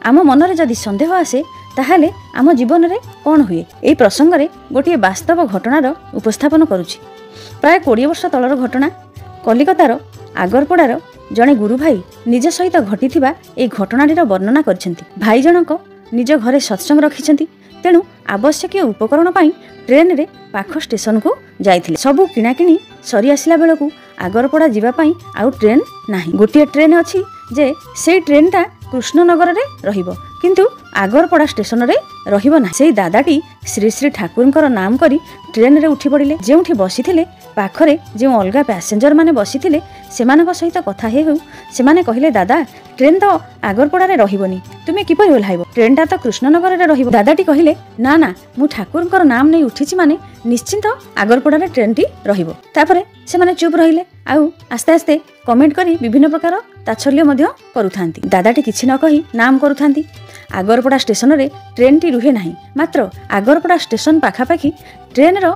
आम मनरे जदि संदेह आसे ताहाले आम जीवन में कौन हुए यही प्रसंग में गोटे वास्तव घटनार उपस्थापन करुछि। प्राय 20 वर्ष तलर घटना। कलिकतार आगरपड़ार जड़े गुरु भाई निज सहित घटी ए घटनाटीर वर्णना करछन्ति। भाई जनक निज घरे सत्संग रखिछन्ति, तेणु आवश्यक उपकरण पाई ट्रेन रे पाख स्टेशन को जाइथिले। सबु किणाकिणी सरी आसिला बेलकू आगरपड़ा जीवा पाई आउ ट्रेन नाही। गोटे ट्रेन अछि जे सेई ट्रेनटा कृष्णनगर रे रहिबो, किंतु आगरपड़ा स्टेशन रे रहिबो ना। सेई दादाटी श्री श्री ठाकुरंकर नाम करी ट्रेन रे उठी पड़िले। जेउठी बसिथिले पाखरे जे अलगा पैसेंजर माने बसिथिले सेमानक सहित कथा हेउ सेमाने कहिले, दादा ट्रेन तो आगरपड़ा रे रहिबोनी, तुमे किपरि ओल्हाइबो? ट्रेनटा तो कृष्णनगर रे रहिबो। दादाटी कहिले, ना ना मु ठाकुरंकर नाम नै उठिछि माने निश्चिंत आगरपड़ा रे ट्रेन टी रहिबो। तापरे सेमाने चुप रहिले। आउ आस्ते आस्ते कमेंट करी विभिन्न प्रकार ताच्छल्य मध्य करुथांती। दादाटी किछि न कहि नाम करुथांती। आगरपड़ा स्टेशन रे ट्रेन टी रुहे नाही, मात्र आगरपड़ा स्टेशन पाखापाखि ट्रेन रो